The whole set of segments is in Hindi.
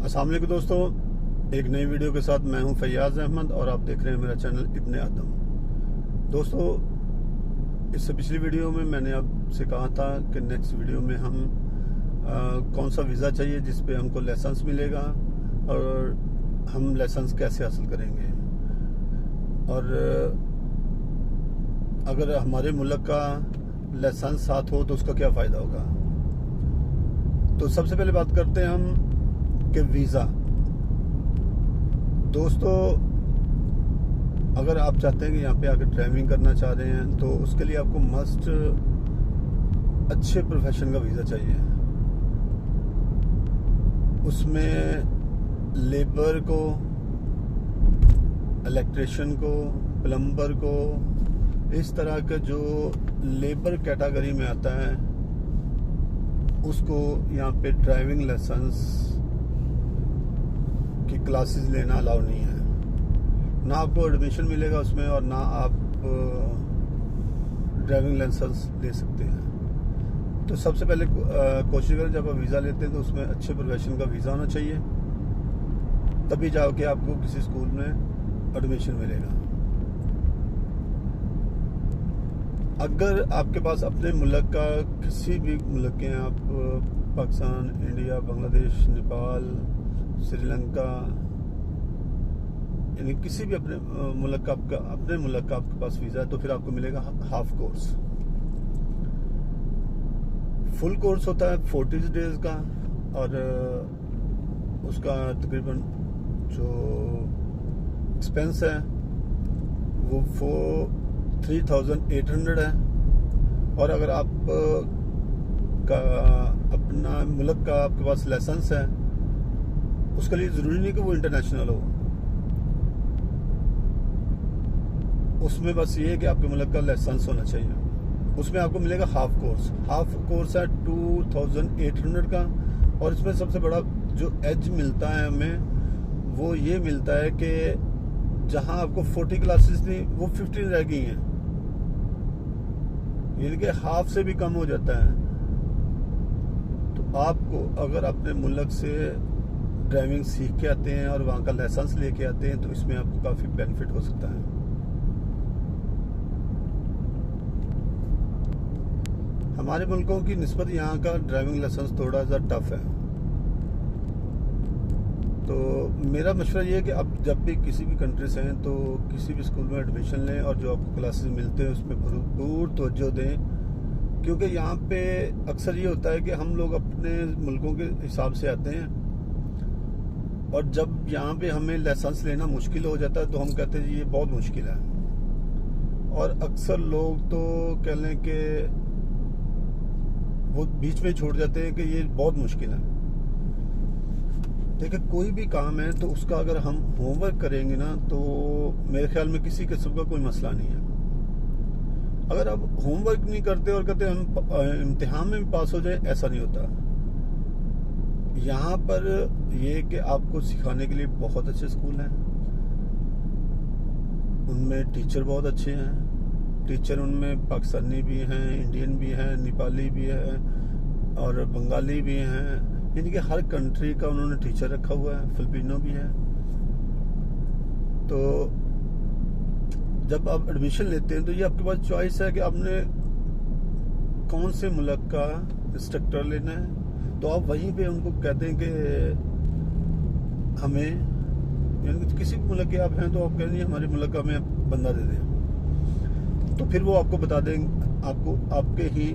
अस्सलाम वालेकुम दोस्तों, एक नई वीडियो के साथ मैं हूं फैयाज अहमद और आप देख रहे हैं मेरा चैनल इब्ने आदम। दोस्तों, इससे पिछली वीडियो में मैंने आपसे कहा था कि नेक्स्ट वीडियो में हम कौन सा वीज़ा चाहिए जिस पे हमको लाइसेंस मिलेगा और हम लाइसेंस कैसे हासिल करेंगे, और अगर हमारे मुल्क का लाइसेंस साथ हो तो उसका क्या फ़ायदा होगा। तो सबसे पहले बात करते हैं हम कि वीज़ा। दोस्तों, अगर आप चाहते हैं कि यहाँ पे आकर ड्राइविंग करना चाह रहे हैं तो उसके लिए आपको मस्ट अच्छे प्रोफेशन का वीज़ा चाहिए। उसमें लेबर को, इलेक्ट्रिशियन को, प्लम्बर को, इस तरह का जो लेबर कैटेगरी में आता है उसको यहाँ पे ड्राइविंग लाइसेंस की क्लासेस लेना अलाउ नहीं है। ना आपको एडमिशन मिलेगा उसमें और ना आप ड्राइविंग लाइसेंस ले सकते हैं। तो सबसे पहले कोशिश करें जब आप वीज़ा लेते हैं तो उसमें अच्छे प्रोफेशन का वीज़ा होना चाहिए, तभी जाओ कि आपको किसी स्कूल में एडमिशन मिलेगा। अगर आपके पास अपने मुल्क का किसी भी मुल्क के हैं, आप पाकिस्तान, इंडिया, बांग्लादेश, नेपाल, श्रीलंका, यानी किसी भी अपने मुल्क का आपके पास वीज़ा है तो फिर आपको मिलेगा हाफ कोर्स। फुल कोर्स होता है 40 डेज का और उसका तकरीबन जो एक्सपेंस है वो 3800 है। और अगर आप का अपना मुल्क का आपके पास लाइसेंस है उसके लिए ज़रूरी नहीं कि वो इंटरनेशनल हो, उसमें बस ये है कि आपके मुल्क का लाइसेंस होना चाहिए। उसमें आपको मिलेगा हाफ कोर्स है 2800 का। और इसमें सबसे बड़ा जो एज मिलता है हमें वो ये मिलता है कि जहां आपको 40 क्लासेस थी वो 15 रह गई हैं, यानी कि हाफ से भी कम हो जाता है। तो आपको अगर अपने मुल्क से ड्राइविंग सीख के आते हैं और वहाँ का लाइसेंस लेके आते हैं तो इसमें आपको काफ़ी बेनिफिट हो सकता है। हमारे मुल्कों की निस्बत यहाँ का ड्राइविंग लाइसेंस थोड़ा सा टफ है। तो मेरा मशवरा ये है कि आप जब भी किसी भी कंट्री से हैं तो किसी भी स्कूल में एडमिशन लें और जो आपको क्लासेस मिलते हैं उसमें भरपूर तवज्जो दें, क्योंकि यहाँ पे अक्सर ये होता है कि हम लोग अपने मुल्कों के हिसाब से आते हैं और जब यहाँ पे हमें लाइसेंस लेना मुश्किल हो जाता है तो हम कहते हैं जी ये बहुत मुश्किल है। और अक्सर लोग तो कह लें कि वो बीच में छोड़ जाते हैं कि ये बहुत मुश्किल है। देखिए, कोई भी काम है तो उसका अगर हम होमवर्क करेंगे ना तो मेरे ख्याल में किसी किस्म का कोई मसला नहीं है। अगर आप होमवर्क नहीं करते और कहते हम इम्तिहान में भी पास हो जाए, ऐसा नहीं होता। यहाँ पर ये कि आपको सिखाने के लिए बहुत अच्छे स्कूल हैं, उनमें टीचर बहुत अच्छे हैं। टीचर उनमें पाकिस्तानी भी हैं, इंडियन भी हैं, नेपाली भी हैं और बंगाली भी हैं, यानी कि हर कंट्री का उन्होंने टीचर रखा हुआ है, फिलिपिनो भी है। तो जब आप एडमिशन लेते हैं तो ये आपके पास चॉइस है कि आपने कौन से मुल्क का इंस्ट्रक्टर लेना है। तो आप वहीं पे उनको कहते हैं कि हमें, यानी कि किसी भी मुल्क के आप हैं तो आप कहेंगे हमारे मुल्क का हमें बंदा दे दें, तो फिर वो आपको बता देंगे, आपको आपके ही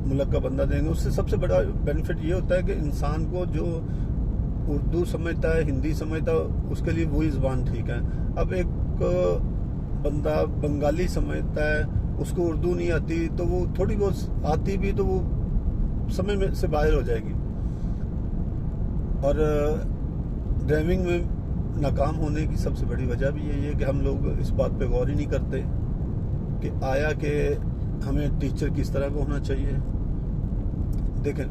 मुल्क का बंदा देंगे। उससे सबसे बड़ा बेनिफिट ये होता है कि इंसान को जो उर्दू समझता है, हिंदी समझता है, उसके लिए वही ज़बान ठीक है। अब एक बंदा बंगाली समझता है, उसको उर्दू नहीं आती तो वो थोड़ी बहुत आती भी तो वो समझ में से बाहर हो जाएगी। और ड्राइविंग में नाकाम होने की सबसे बड़ी वजह भी यही है कि हम लोग इस बात पे गौर ही नहीं करते कि आया कि हमें टीचर किस तरह का होना चाहिए। देखें,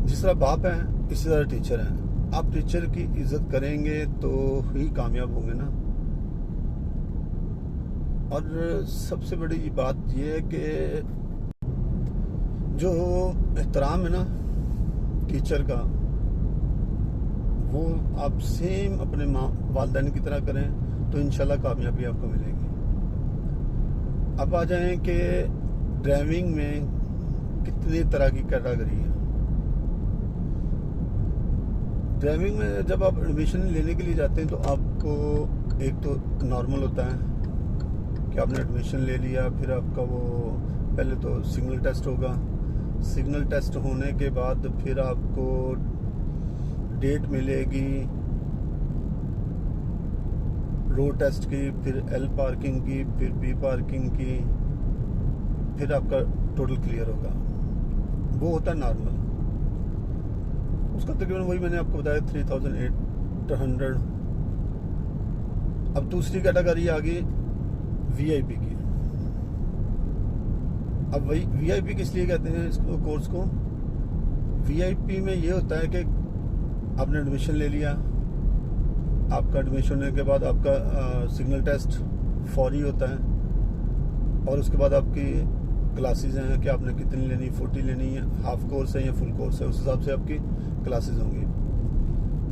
जिस तरह बाप है इसी तरह टीचर हैं। आप टीचर की इज्जत करेंगे तो ही कामयाब होंगे ना। और सबसे बड़ी बात यह है कि जो एहतराम है ना टीचर का, वो आप सेम अपने माँ वालिदैन की तरह करें तो इंशाल्लाह कामयाबी आपको मिलेगी। अब आ जाएं कि ड्राइविंग में कितनी तरह की कैटेगरी है। ड्राइविंग में जब आप एडमिशन लेने के लिए जाते हैं तो आपको एक तो नॉर्मल होता है कि आपने एडमिशन ले लिया, फिर आपका वो पहले तो सिग्नल टेस्ट होगा। सिग्नल टेस्ट होने के बाद फिर आपको डेट मिलेगी रोड टेस्ट की, फिर एल पार्किंग की, फिर बी पार्किंग की, फिर आपका टोटल क्लियर होगा। वो होता है नॉर्मल, उसका तकरीबन वही मैंने आपको बताया 3800। अब दूसरी कैटेगरी आ गई वीआईपी की। अब वही वीआईपी किस लिए कहते हैं इसको, कोर्स को? वीआईपी में ये होता है कि आपने एडमिशन ले लिया, आपका एडमिशन होने के बाद आपका सिग्नल टेस्ट फौरी होता है, और उसके बाद आपकी क्लासेस हैं कि आपने कितनी लेनी, 40 लेनी है, हाफ कोर्स है या फुल कोर्स है, उस हिसाब से आपकी क्लासेस होंगी।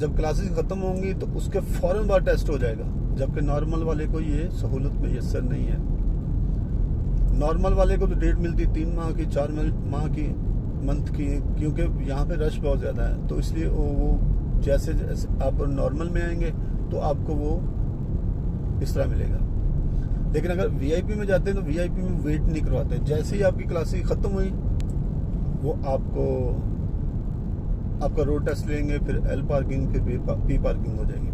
जब क्लासेस ख़त्म होंगी तो उसके फ़ौरन बाद टेस्ट हो जाएगा, जबकि नॉर्मल वाले को ये सहूलत मैसर नहीं है। नॉर्मल वाले को तो डेट मिलती 3 माह की, 4 माह की, मंथ की, क्योंकि यहाँ पे रश बहुत ज़्यादा है, तो इसलिए वो जैसे जैसे आप नॉर्मल में आएंगे तो आपको वो इस तरह मिलेगा। लेकिन अगर वीआईपी में जाते हैं तो वीआईपी में वेट नहीं करवाते, जैसे ही आपकी क्लासेस ख़त्म हुई वो आपका रोड टेस्ट लेंगे, फिर एल पार्किंग, फिर पी पार्किंग हो जाएगी।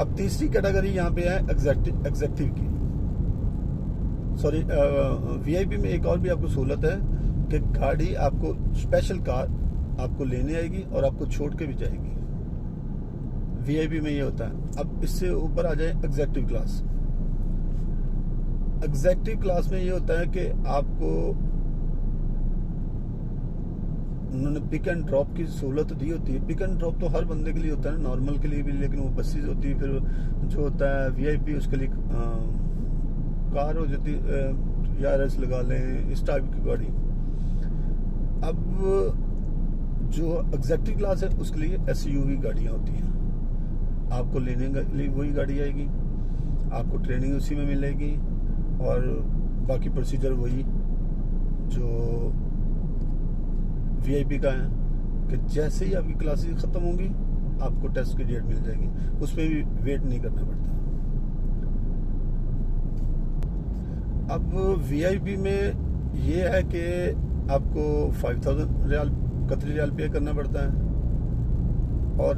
अब तीसरी कैटेगरी यहाँ पे है एग्जेक्टिव की। सॉरी, वीआईपी में एक और भी आपको सहूलत है कि गाड़ी आपको स्पेशल कार आपको लेने आएगी और आपको छोड़ के भी जाएगी। वीआईपी में ये होता है। अब इससे ऊपर आ जाए एग्जेक्टिव क्लास। एग्जेक्टिव क्लास में ये होता है कि आपको उन्होंने पिक एंड ड्रॉप की सहूलत दी होती है। पिक एंड ड्रॉप तो हर बंदे के लिए होता है, नॉर्मल के लिए भी, लेकिन वो बसेज होती है। फिर जो होता है वीआईपी, उसके लिए कार हो जाती है, या RS लगा लें, इस टाइप की गाड़ी। अब जो एग्जेक्टिव क्लास है उसके लिए SUV गाड़ियाँ होती हैं। आपको लेने के लिए वही गाड़ी आएगी, आपको ट्रेनिंग उसी में मिलेगी, और बाकी प्रोसीजर वही जो वीआईपी का है कि जैसे ही आपकी क्लासेस ख़त्म होंगी आपको टेस्ट की डेट मिल जाएगी, उसमें भी वेट नहीं करना पड़ता। अब वीआईपी में ये है कि आपको 5000 रियाल, कतरी रियाल पे करना पड़ता है, और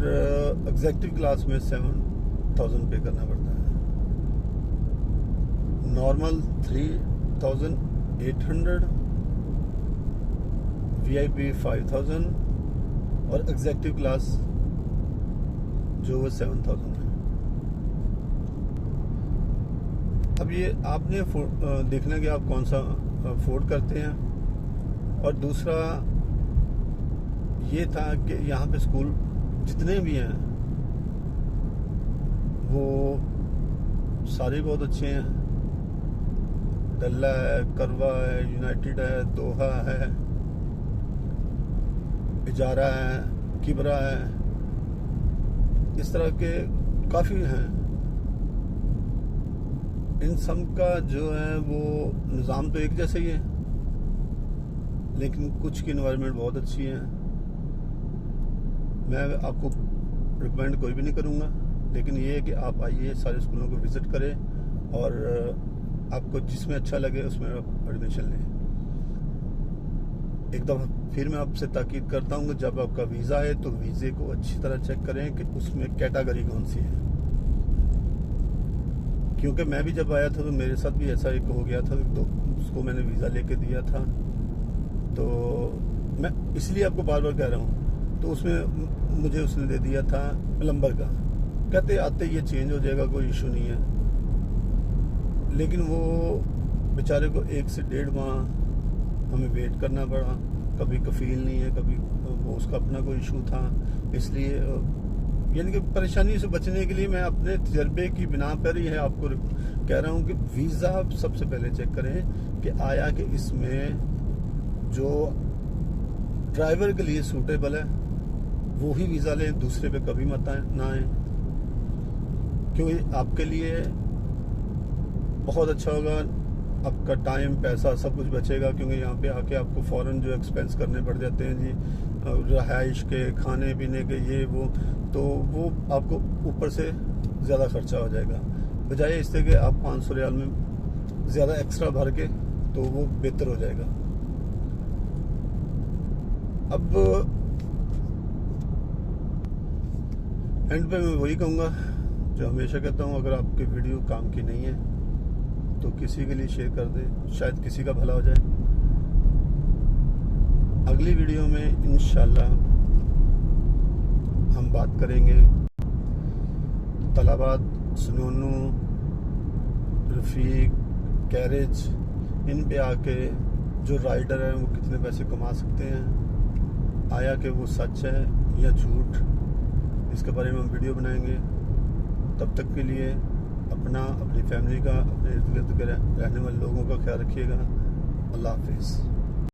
एग्जेक्टिव क्लास में 7000 पे करना पड़ता है। नॉर्मल 3800, वीआईपी 5000, और एग्जेक्टिव क्लास जो वो 7000 है। अब ये आपने देखना कि आप कौन सा अफोर्ड करते हैं। और दूसरा ये था कि यहाँ पे स्कूल जितने भी हैं वो सारे बहुत अच्छे हैं। डल्ला है, करवा है, यूनाइटेड है, दोहा है, इजारा है, किबरा है, इस तरह के काफ़ी हैं। इन सब का जो है वो निज़ाम तो एक जैसा ही है, लेकिन कुछ की इन्वायरमेंट बहुत अच्छी है। मैं आपको रिकमेंड कोई भी नहीं करूँगा, लेकिन ये है कि आप आइए, सारे स्कूलों को विज़िट करें, और आपको जिसमें अच्छा लगे उसमें आप एडमिशन लें। एक दफ़ा फिर मैं आपसे ताकीद करता हूँ कि जब आपका वीज़ा है तो वीज़े को अच्छी तरह चेक करें कि उसमें कैटेगरी कौन सी है, क्योंकि मैं भी जब आया था तो मेरे साथ भी ऐसा एक हो गया था। तो उसको मैंने वीज़ा लेके दिया था, तो मैं इसलिए आपको बार बार कह रहा हूँ। तो उसमें मुझे उसने दे दिया था प्लम्बर का, कहते आते ये चेंज हो जाएगा, कोई इशू नहीं है। लेकिन वो बेचारे को 1 से 1.5 माह हमें वेट करना पड़ा। कभी कफील नहीं है, कभी वो उसका अपना कोई इशू था, इसलिए यानी कि परेशानी से बचने के लिए मैं अपने तजर्बे की बिना पर ही है आपको कह रहा हूँ कि वीज़ा सबसे पहले चेक करें कि आया कि इसमें जो ड्राइवर के लिए सूटेबल है वो ही वीज़ा लें, दूसरे पे कभी मत ना आए, क्योंकि आपके लिए बहुत अच्छा होगा। आपका टाइम, पैसा सब कुछ बचेगा, क्योंकि यहाँ पे आके आपको फ़ौरन जो एक्सपेंस करने पड़ जाते हैं जी, रहाइश के, खाने पीने के, ये वो, तो वो आपको ऊपर से ज़्यादा खर्चा हो जाएगा। बजाय इससे कि आप 500 रियाल में ज़्यादा एक्स्ट्रा भर के, तो वो बेहतर हो जाएगा। अब एंड पे मैं वही कहूँगा जो हमेशा कहता हूँ, अगर आपकी वीडियो काम की नहीं है तो किसी के लिए शेयर कर दें, शायद किसी का भला हो जाए। अगली वीडियो में इंशाल्लाह हम बात करेंगे तलाबात, सुनोनू, रफ़ीक, कैरेज, इन पे आके जो राइडर हैं वो कितने पैसे कमा सकते हैं, आया कि वो सच है या झूठ, इसके बारे में हम वीडियो बनाएंगे। तब तक के लिए अपना, अपनी फैमिली का, अपने इर्द गिर्द के रहने वाले लोगों का ख्याल रखिएगा। अल्लाह हाफिज़।